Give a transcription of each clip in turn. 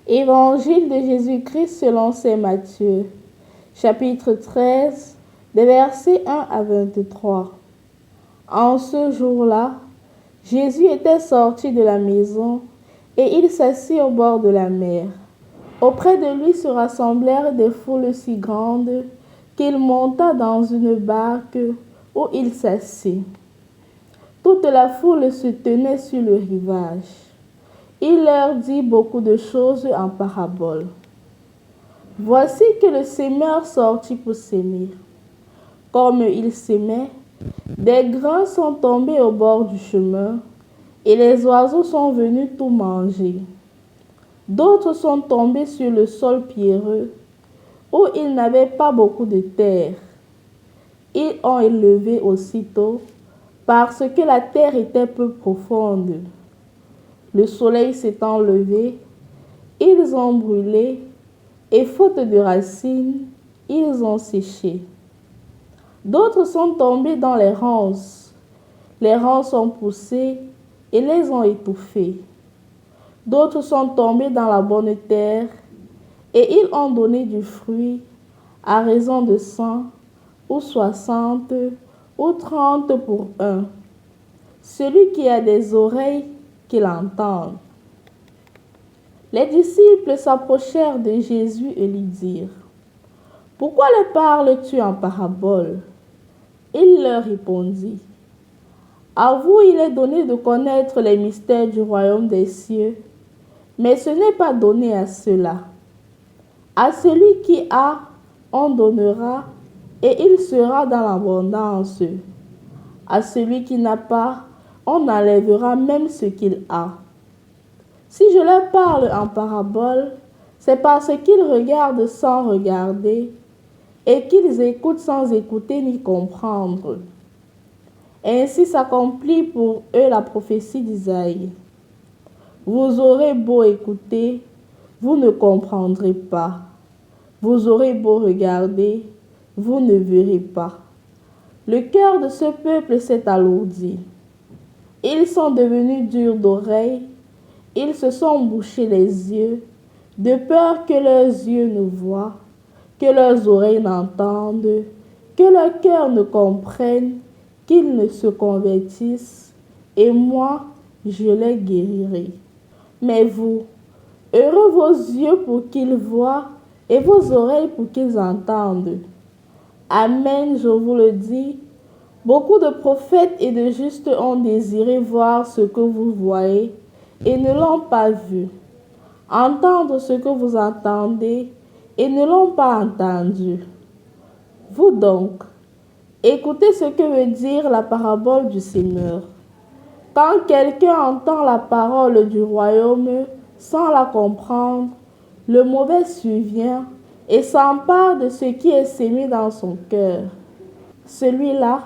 Évangile de Jésus-Christ selon saint Matthieu, chapitre 13, des versets 1 à 23. En ce jour-là, Jésus était sorti de la maison et il s'assit au bord de la mer. Auprès de lui se rassemblèrent des foules si grandes qu'il monta dans une barque où il s'assit. Toute la foule se tenait sur le rivage. Il leur dit beaucoup de choses en paraboles. Voici que le semeur sortit pour s'aimer. Comme il s'aimait, des grains sont tombés au bord du chemin et les oiseaux sont venus tout manger. D'autres sont tombés sur le sol pierreux où il n'avait pas beaucoup de terre. Ils ont élevé aussitôt parce que la terre était peu profonde. Le soleil s'étant levé, ils ont brûlé et faute de racines, ils ont séché. D'autres sont tombés dans les ronces. Les ronces ont poussé et les ont étouffés. D'autres sont tombés dans la bonne terre et ils ont donné du fruit à raison de 100 ou 60 ou 30 pour un. Celui qui a des oreilles, qu'il entende. Les disciples s'approchèrent de Jésus et lui dirent : « Pourquoi le parles-tu en parabole ? » Il leur répondit : « À vous il est donné de connaître les mystères du royaume des cieux, mais ce n'est pas donné à ceux-là. À celui qui a, on donnera, et il sera dans l'abondance. À celui qui n'a pas, on enlèvera même ce qu'il a. Si je leur parle en parabole, c'est parce qu'ils regardent sans regarder et qu'ils écoutent sans écouter ni comprendre. Ainsi s'accomplit pour eux la prophétie d'Isaïe. Vous aurez beau écouter, vous ne comprendrez pas. Vous aurez beau regarder, vous ne verrez pas. Le cœur de ce peuple s'est alourdi. Ils sont devenus durs d'oreille, ils se sont bouchés les yeux, de peur que leurs yeux ne voient, que leurs oreilles n'entendent, que leur cœur ne comprenne, qu'ils ne se convertissent, et moi, je les guérirai. Mais vous, heureux vos yeux pour qu'ils voient, et vos oreilles pour qu'ils entendent. Amen, je vous le dis. Beaucoup de prophètes et de justes ont désiré voir ce que vous voyez et ne l'ont pas vu, entendre ce que vous entendez et ne l'ont pas entendu. Vous donc, écoutez ce que veut dire la parabole du semeur. Quand quelqu'un entend la parole du royaume sans la comprendre, le mauvais survient et s'empare de ce qui est sémé dans son cœur. Celui-là,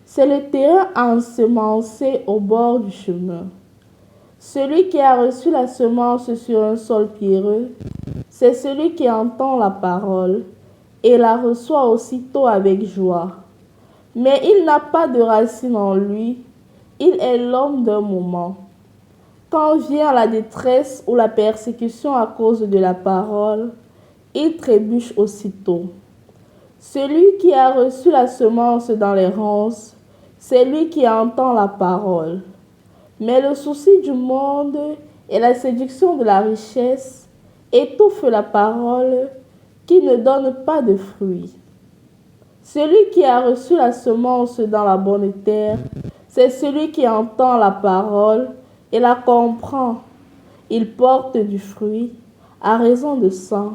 c'est le terrain ensemencé au bord du chemin. Celui qui a reçu la semence sur un sol pierreux, c'est celui qui entend la parole et la reçoit aussitôt avec joie. Mais il n'a pas de racine en lui, il est l'homme d'un moment. Quand vient la détresse ou la persécution à cause de la parole, il trébuche aussitôt. Celui qui a reçu la semence dans les ronces, c'est lui qui entend la parole. Mais le souci du monde et la séduction de la richesse étouffent la parole qui ne donne pas de fruits. Celui qui a reçu la semence dans la bonne terre, c'est celui qui entend la parole et la comprend. Il porte du fruit à raison de 100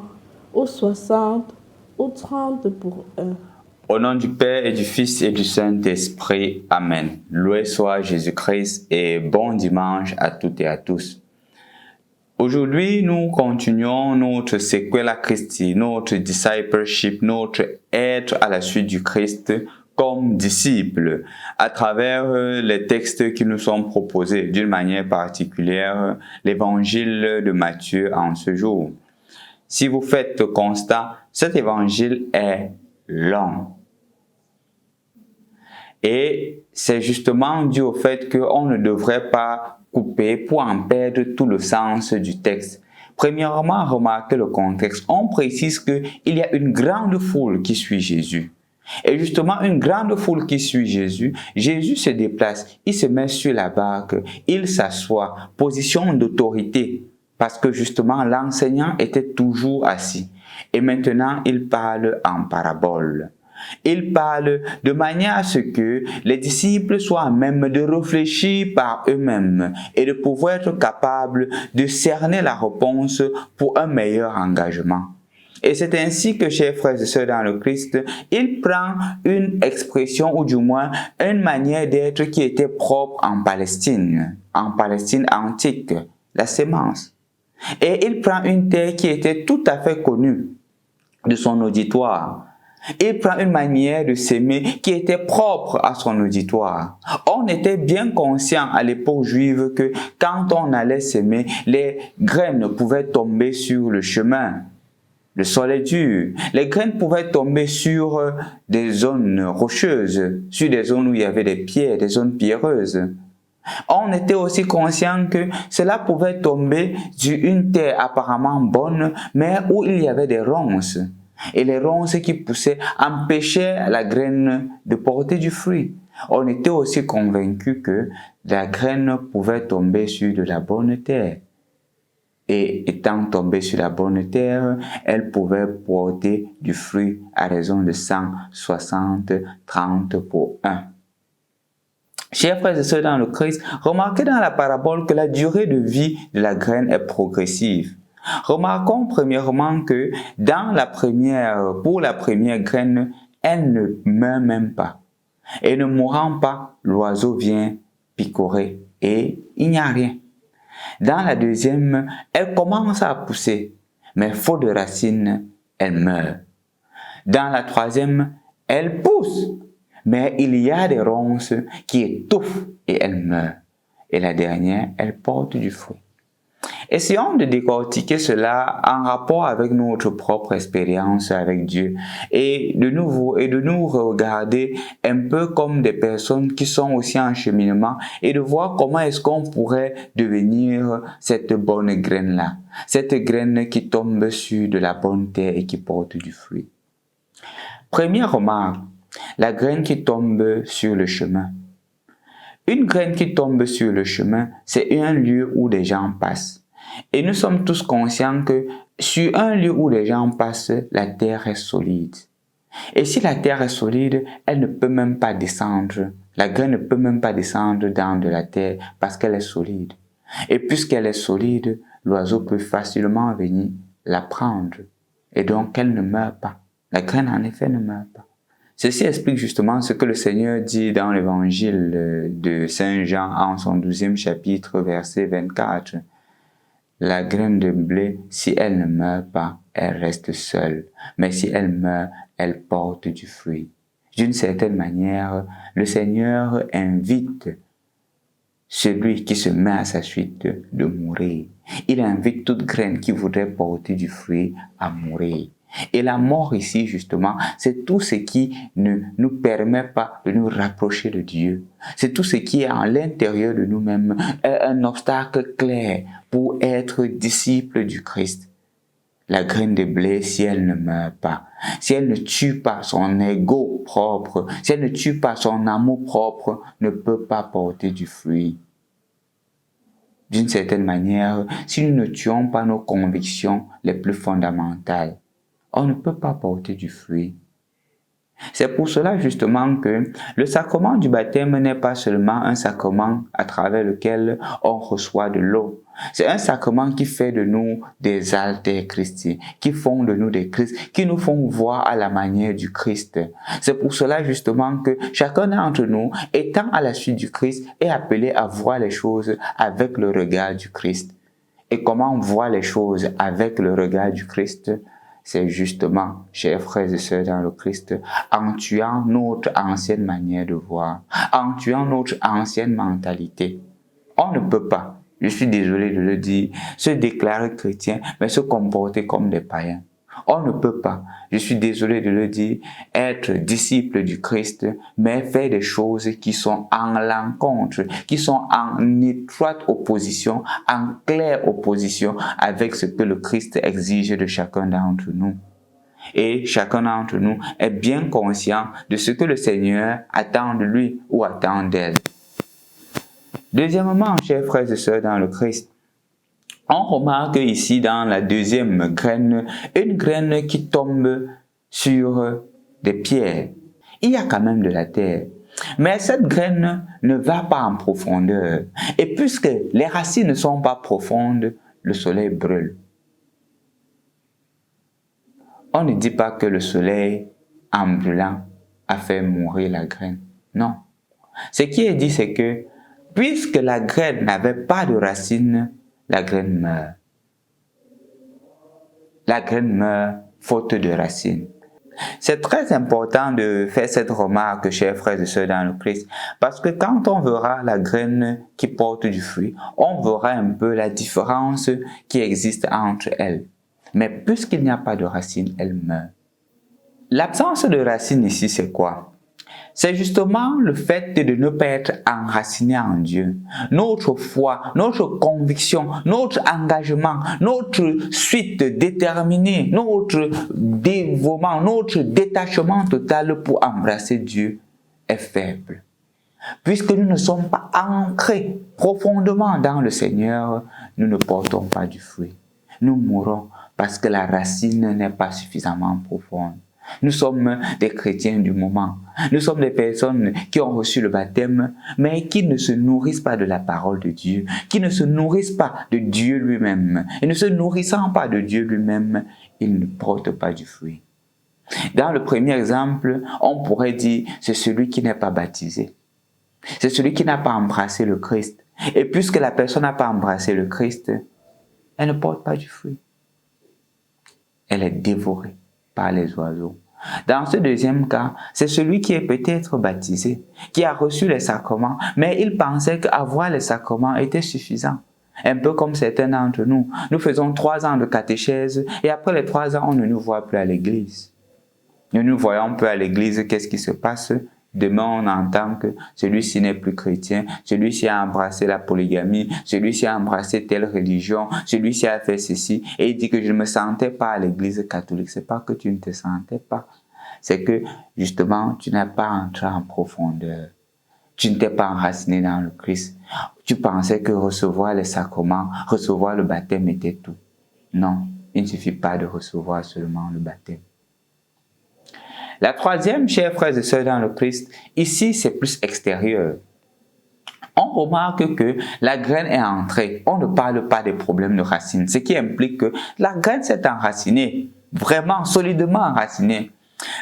ou 60 ou 30 pour un. Au nom du Père et du Fils et du Saint-Esprit. Amen. Loué soit Jésus-Christ et bon dimanche à toutes et à tous. Aujourd'hui, nous continuons notre Sequela Christi, notre discipleship, notre être à la suite du Christ comme disciples à travers les textes qui nous sont proposés, d'une manière particulière, l'évangile de Matthieu en ce jour. Si vous faites constat, cet évangile est long. Et c'est justement dû au fait qu'on ne devrait pas couper pour en perdre tout le sens du texte. Premièrement, remarquez le contexte. On précise qu'il y a une grande foule qui suit Jésus. Et justement, une grande foule qui suit Jésus, Jésus se déplace, il se met sur la barque, il s'assoit, position d'autorité, parce que justement, l'enseignant était toujours assis. Et maintenant, il parle en parabole. Il parle de manière à ce que les disciples soient à même de réfléchir par eux-mêmes et de pouvoir être capables de cerner la réponse pour un meilleur engagement. Et c'est ainsi que, chers frères et sœurs dans le Christ, il prend une expression ou du moins une manière d'être qui était propre en Palestine antique, la sémence. Et il prend une terre qui était tout à fait connue de son auditoire. Il prend une manière de s'aimer qui était propre à son auditoire. On était bien conscient à l'époque juive que quand on allait s'aimer, les graines pouvaient tomber sur le chemin. Le sol est dur. Les graines pouvaient tomber sur des zones rocheuses, sur des zones où il y avait des pierres, des zones pierreuses. On était aussi conscient que cela pouvait tomber sur une terre apparemment bonne, mais où il y avait des ronces. Et les ronces qui poussaient empêchaient la graine de porter du fruit. On était aussi convaincu que la graine pouvait tomber sur de la bonne terre. Et étant tombée sur la bonne terre, elle pouvait porter du fruit à raison de 160, 30 pour 1. Chers frères et sœurs dans le Christ, remarquez dans la parabole que la durée de vie de la graine est progressive. Remarquons premièrement que pour la première graine, elle ne meurt même pas. Et ne mourant pas, l'oiseau vient picorer et il n'y a rien. Dans la deuxième, elle commence à pousser, mais faute de racines, elle meurt. Dans la troisième, elle pousse, mais il y a des ronces qui étouffent et elle meurt. Et la dernière, elle porte du fruit. Essayons de décortiquer cela en rapport avec notre propre expérience avec Dieu et de nous regarder un peu comme des personnes qui sont aussi en cheminement et de voir comment est-ce qu'on pourrait devenir cette bonne graine-là, cette graine qui tombe sur de la bonne terre et qui porte du fruit. Première remarque, la graine qui tombe sur le chemin. Une graine qui tombe sur le chemin, c'est un lieu où des gens passent. Et nous sommes tous conscients que sur un lieu où les gens passent, la terre est solide. Et si la terre est solide, elle ne peut même pas descendre. La graine ne peut même pas descendre dans de la terre parce qu'elle est solide. Et puisqu'elle est solide, l'oiseau peut facilement venir la prendre. Et donc, elle ne meurt pas. La graine, en effet, ne meurt pas. Ceci explique justement ce que le Seigneur dit dans l'évangile de Saint Jean en son 12e chapitre, verset 24. La graine de blé, si elle ne meurt pas, elle reste seule. Mais si elle meurt, elle porte du fruit. D'une certaine manière, le Seigneur invite celui qui se met à sa suite de mourir. Il invite toute graine qui voudrait porter du fruit à mourir. Et la mort ici, justement, c'est tout ce qui ne nous permet pas de nous rapprocher de Dieu. C'est tout ce qui est à l'intérieur de nous-mêmes, un obstacle clair pour être disciple du Christ. La graine de blé, si elle ne meurt pas, si elle ne tue pas son ego propre, si elle ne tue pas son amour propre, ne peut pas porter du fruit. D'une certaine manière, si nous ne tuons pas nos convictions les plus fondamentales, on ne peut pas porter du fruit. C'est pour cela justement que le sacrement du baptême n'est pas seulement un sacrement à travers lequel on reçoit de l'eau. C'est un sacrement qui fait de nous des alters chrétiens, qui font de nous des Christ, qui nous font voir à la manière du Christ. C'est pour cela justement que chacun d'entre nous, étant à la suite du Christ, est appelé à voir les choses avec le regard du Christ. Et comment on voit les choses avec le regard du Christ? C'est justement, chers frères et sœurs dans le Christ, en tuant notre ancienne manière de voir, en tuant notre ancienne mentalité. On ne peut pas, je suis désolé de le dire, se déclarer chrétien, mais se comporter comme des païens. On ne peut pas, je suis désolé de le dire, être disciple du Christ, mais faire des choses qui sont en l'encontre, qui sont en étroite opposition, en claire opposition avec ce que le Christ exige de chacun d'entre nous. Et chacun d'entre nous est bien conscient de ce que le Seigneur attend de lui ou attend d'elle. Deuxièmement, chers frères et sœurs dans le Christ, on remarque ici dans la deuxième graine, une graine qui tombe sur des pierres. Il y a quand même de la terre. Mais cette graine ne va pas en profondeur. Et puisque les racines ne sont pas profondes, le soleil brûle. On ne dit pas que le soleil, en brûlant, a fait mourir la graine. Non. Ce qui est dit, c'est que puisque la graine n'avait pas de racines, la graine meurt. La graine meurt faute de racines. C'est très important de faire cette remarque, chers frères et sœurs dans le Christ, parce que quand on verra la graine qui porte du fruit, on verra un peu la différence qui existe entre elles. Mais puisqu'il n'y a pas de racines, elle meurt. L'absence de racines ici, c'est quoi? C'est justement le fait de ne pas être enraciné en Dieu. Notre foi, notre conviction, notre engagement, notre suite déterminée, notre dévouement, notre détachement total pour embrasser Dieu est faible. Puisque nous ne sommes pas ancrés profondément dans le Seigneur, nous ne portons pas du fruit. Nous mourrons parce que la racine n'est pas suffisamment profonde. Nous sommes des chrétiens du moment. Nous sommes des personnes qui ont reçu le baptême, mais qui ne se nourrissent pas de la parole de Dieu, qui ne se nourrissent pas de Dieu lui-même. Et ne se nourrissant pas de Dieu lui-même, ils ne portent pas du fruit. Dans le premier exemple, on pourrait dire, c'est celui qui n'est pas baptisé. C'est celui qui n'a pas embrassé le Christ. Et puisque la personne n'a pas embrassé le Christ, elle ne porte pas du fruit. Elle est dévorée par les oiseaux. Dans ce deuxième cas, c'est celui qui est peut-être baptisé, qui a reçu les sacrements, mais il pensait qu'avoir les sacrements était suffisant. Un peu comme certains d'entre nous. Nous faisons 3 ans de catéchèse et après les 3 ans, on ne nous voit plus à l'église. Nous nous voyons plus à l'église, qu'est-ce qui se passe? Demain, on entend que celui-ci n'est plus chrétien, celui-ci a embrassé la polygamie, celui-ci a embrassé telle religion, celui-ci a fait ceci, et il dit que je ne me sentais pas à l'église catholique. C'est pas que tu ne te sentais pas, c'est que justement, tu n'as pas entré en profondeur. Tu ne t'es pas enraciné dans le Christ. Tu pensais que recevoir les sacrements, recevoir le baptême était tout. Non, il ne suffit pas de recevoir seulement le baptême. La troisième, chers frères et sœurs dans le Christ, ici c'est plus extérieur. On remarque que la graine est entrée. On ne parle pas des problèmes de racines, ce qui implique que la graine s'est enracinée, vraiment solidement enracinée.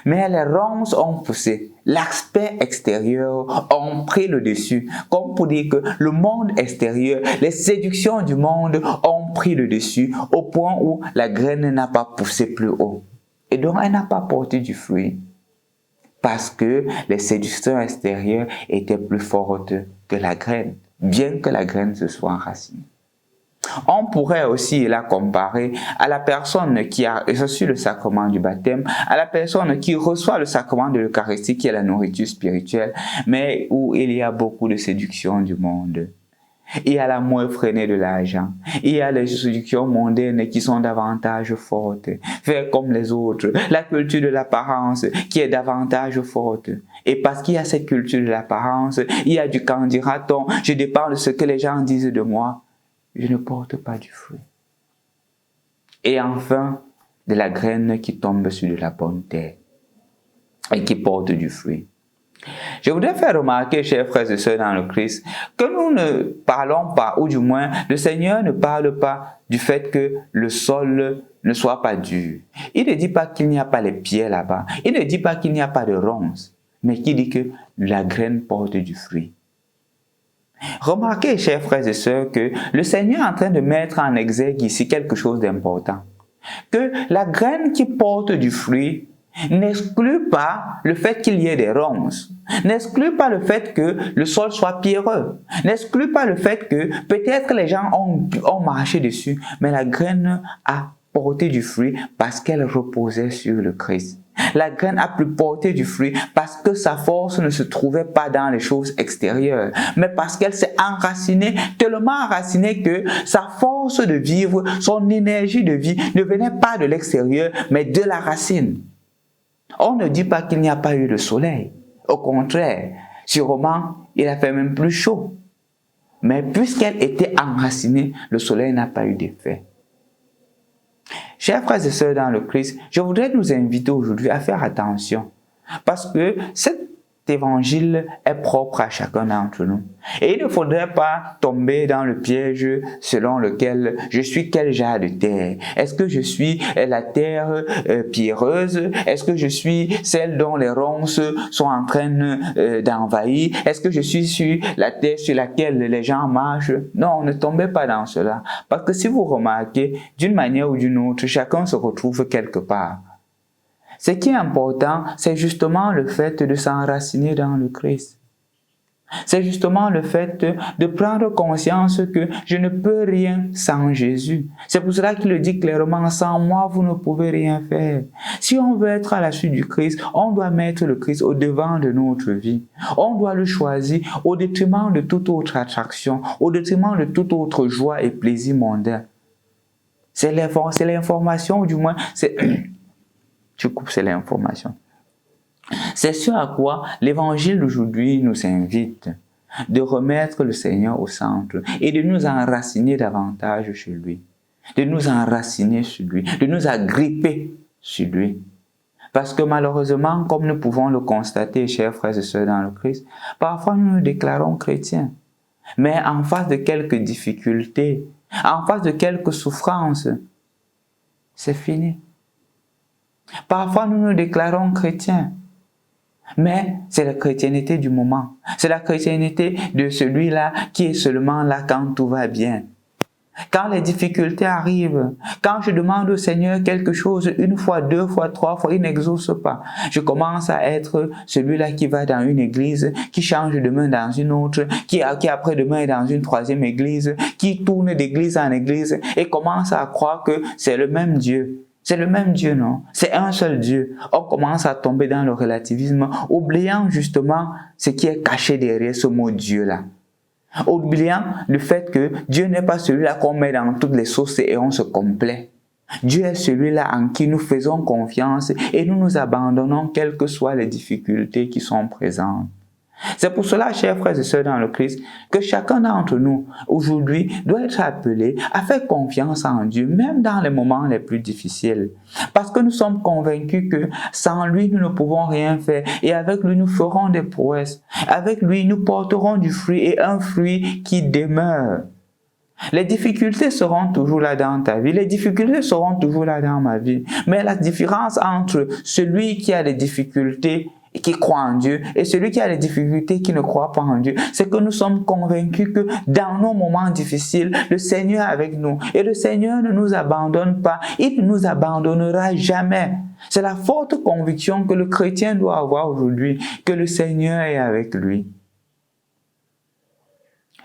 Mais les ronces ont poussé. L'aspect extérieur ont pris le dessus. Comme pour dire que le monde extérieur, les séductions du monde ont pris le dessus au point où la graine n'a pas poussé plus haut. Et donc elle n'a pas porté du fruit. Parce que les séductions extérieures étaient plus fortes que la graine, bien que la graine se soit enracinée. On pourrait aussi la comparer à la personne qui a reçu le sacrement du baptême, à la personne qui reçoit le sacrement de l'Eucharistie, qui est la nourriture spirituelle, mais où il y a beaucoup de séductions du monde. Il y a l'amour effréné de l'argent. Il y a les séductions mondaines qui sont davantage fortes. Faire comme les autres. La culture de l'apparence qui est davantage forte. Et parce qu'il y a cette culture de l'apparence, il y a du quand dira-t-on, je dépends de ce que les gens disent de moi. Je ne porte pas du fruit. Et enfin, de la graine qui tombe sur de la bonne terre et qui porte du fruit. Je voudrais faire remarquer, chers frères et sœurs dans le Christ, que nous ne parlons pas, ou du moins, le Seigneur ne parle pas du fait que le sol ne soit pas dur. Il ne dit pas qu'il n'y a pas les pieds là-bas. Il ne dit pas qu'il n'y a pas de ronces, mais qu'il dit que la graine porte du fruit. Remarquez, chers frères et sœurs, que le Seigneur est en train de mettre en exergue ici quelque chose d'important. Que la graine qui porte du fruit n'exclut pas le fait qu'il y ait des ronces, n'exclut pas le fait que le sol soit pierreux, n'exclut pas le fait que peut-être les gens ont marché dessus, mais la graine a porté du fruit parce qu'elle reposait sur le Christ. La graine a pu porter du fruit parce que sa force ne se trouvait pas dans les choses extérieures, mais parce qu'elle s'est enracinée, tellement enracinée que sa force de vivre, son énergie de vie ne venait pas de l'extérieur, mais de la racine. On ne dit pas qu'il n'y a pas eu de soleil. Au contraire, sûrement, il a fait même plus chaud. Mais puisqu'elle était enracinée, le soleil n'a pas eu d'effet. Chers frères et sœurs dans le Christ, je voudrais nous inviter aujourd'hui à faire attention parce que cet évangile est propre à chacun d'entre nous. Et il ne faudrait pas tomber dans le piège selon lequel je suis quel genre de terre. Est-ce que je suis la terre pierreuse? Est-ce que je suis celle dont les ronces sont en train d'envahir? Est-ce que je suis sur la terre sur laquelle les gens marchent? Non, ne tombez pas dans cela. Parce que si vous remarquez, d'une manière ou d'une autre, chacun se retrouve quelque part. Ce qui est important, c'est justement le fait de s'enraciner dans le Christ. C'est justement le fait de prendre conscience que je ne peux rien sans Jésus. C'est pour cela qu'il le dit clairement, sans moi, vous ne pouvez rien faire. Si on veut être à la suite du Christ, on doit mettre le Christ au devant de notre vie. On doit le choisir au détriment de toute autre attraction, au détriment de toute autre joie et plaisir mondain. C'est l'information, ou du moins, c'est l'information. C'est ce à quoi l'évangile d'aujourd'hui nous invite, de remettre le Seigneur au centre et de nous enraciner davantage sur lui, de nous enraciner sur lui, de nous agripper sur lui. Parce que malheureusement, comme nous pouvons le constater, chers frères et sœurs dans le Christ, parfois nous nous déclarons chrétiens, mais en face de quelques difficultés, en face de quelques souffrances, c'est fini. Parfois, nous nous déclarons chrétiens, mais c'est la chrétienté du moment. C'est la chrétienté de celui-là qui est seulement là quand tout va bien. Quand les difficultés arrivent, quand je demande au Seigneur quelque chose une fois, deux fois, trois fois, il n'exauce pas. Je commence à être celui-là qui va dans une église, qui change demain dans une autre, qui après-demain est dans une troisième église, qui tourne d'église en église et commence à croire que c'est le même Dieu. C'est le même Dieu, non? C'est un seul Dieu. On commence à tomber dans le relativisme, oubliant justement ce qui est caché derrière ce mot Dieu-là. Oubliant le fait que Dieu n'est pas celui-là qu'on met dans toutes les sauces et on se complaît. Dieu est celui-là en qui nous faisons confiance et nous nous abandonnons quelles que soient les difficultés qui sont présentes. C'est pour cela, chers frères et sœurs dans le Christ, que chacun d'entre nous, aujourd'hui, doit être appelé à faire confiance en Dieu, même dans les moments les plus difficiles. Parce que nous sommes convaincus que sans lui, nous ne pouvons rien faire. Et avec lui, nous ferons des prouesses. Avec lui, nous porterons du fruit et un fruit qui demeure. Les difficultés seront toujours là dans ta vie. Les difficultés seront toujours là dans ma vie. Mais la différence entre celui qui a des difficultés et qui croit en Dieu et celui qui a des difficultés qui ne croit pas en Dieu, c'est que nous sommes convaincus que dans nos moments difficiles, le Seigneur est avec nous et le Seigneur ne nous abandonne pas, il ne nous abandonnera jamais. C'est la forte conviction que le chrétien doit avoir aujourd'hui, que le Seigneur est avec lui.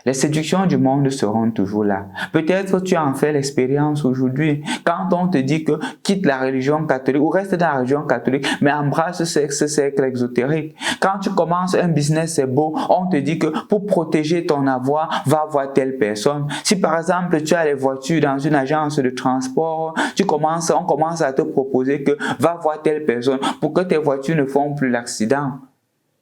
Les séductions du monde seront toujours là. Peut-être tu en fais l'expérience aujourd'hui. Quand on te dit que quitte la religion catholique ou reste dans la religion catholique, mais embrasse ce cercle exotérique. Quand tu commences un business, c'est beau, on te dit que pour protéger ton avoir, va voir telle personne. Si par exemple tu as les voitures dans une agence de transport, on commence à te proposer que va voir telle personne pour que tes voitures ne font plus l'accident.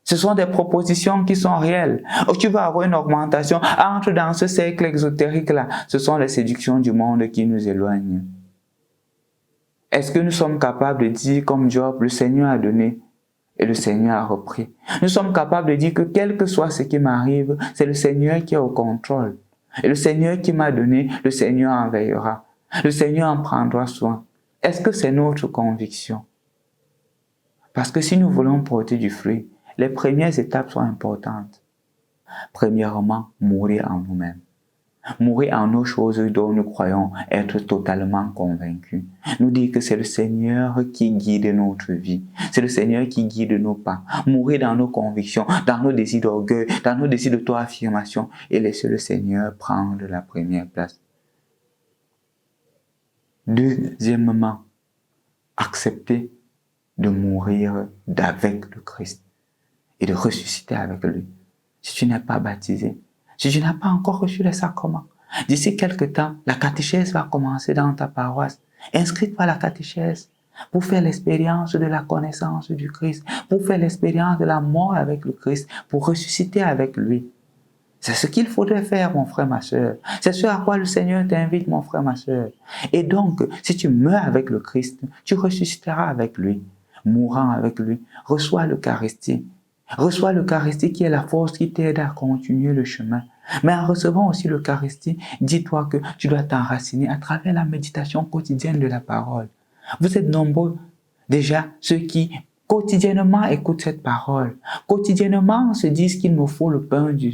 Ce sont des propositions qui sont réelles. Tu vas avoir une augmentation. Entre dans ce cercle exotérique-là. Ce sont les séductions du monde qui nous éloignent. Est-ce que nous sommes capables de dire comme Job, le Seigneur a donné et le Seigneur a repris? Nous sommes capables de dire que quel que soit ce qui m'arrive, c'est le Seigneur qui est au contrôle. Et le Seigneur qui m'a donné, le Seigneur en veillera. Le Seigneur en prendra soin. Est-ce que c'est notre conviction? Parce que si nous voulons porter du fruit, les premières étapes sont importantes. Premièrement, mourir en nous-mêmes. Mourir en nos choses dont nous croyons être totalement convaincus. Nous dire que c'est le Seigneur qui guide notre vie. C'est le Seigneur qui guide nos pas. Mourir dans nos convictions, dans nos désirs d'orgueil, dans nos désirs d'auto-affirmation et laisser le Seigneur prendre la première place. Deuxièmement, accepter de mourir avec le Christ et de ressusciter avec lui. Si tu n'es pas baptisé, si tu n'as pas encore reçu les sacrements, d'ici quelque temps, la catéchèse va commencer dans ta paroisse. Inscris-toi à la catéchèse pour faire l'expérience de la connaissance du Christ, pour faire l'expérience de la mort avec le Christ, pour ressusciter avec lui. C'est ce qu'il faudrait faire, mon frère, ma soeur. C'est ce à quoi le Seigneur t'invite, mon frère, ma soeur. Et donc, si tu meurs avec le Christ, tu ressusciteras avec lui, mourant avec lui. Reçois l'Eucharistie. Reçois l'Eucharistie qui est la force qui t'aide à continuer le chemin. Mais en recevant aussi l'Eucharistie, dis-toi que tu dois t'enraciner à travers la méditation quotidienne de la parole. Vous êtes nombreux, déjà, ceux qui quotidiennement écoutent cette parole. Quotidiennement se disent qu'il me faut le pain du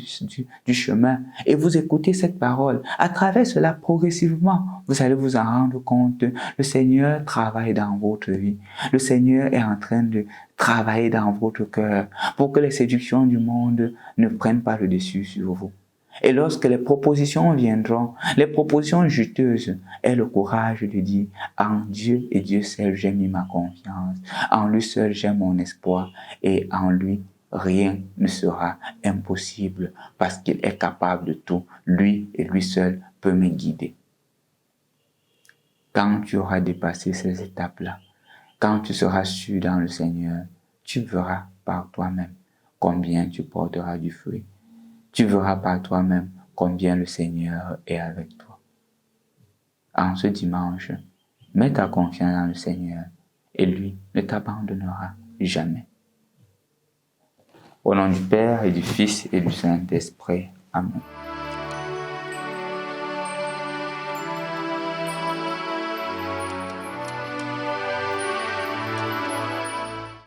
chemin. Et vous écoutez cette parole. À travers cela, progressivement, vous allez vous en rendre compte. Le Seigneur travaille dans votre vie. Le Seigneur est en train de travailler dans votre cœur pour que les séductions du monde ne prennent pas le dessus sur vous. Et lorsque les propositions viendront, les propositions juteuses, aie le courage de dire « En Dieu et Dieu seul j'ai mis ma confiance, en lui seul j'ai mon espoir et en lui rien ne sera impossible parce qu'il est capable de tout. Lui et lui seul peut me guider. » Quand tu auras dépassé ces étapes-là, quand tu seras sûr dans le Seigneur, tu verras par toi-même combien tu porteras du fruit. Tu verras par toi-même combien le Seigneur est avec toi. En ce dimanche, mets ta confiance dans le Seigneur et lui ne t'abandonnera jamais. Au nom du Père et du Fils et du Saint-Esprit. Amen.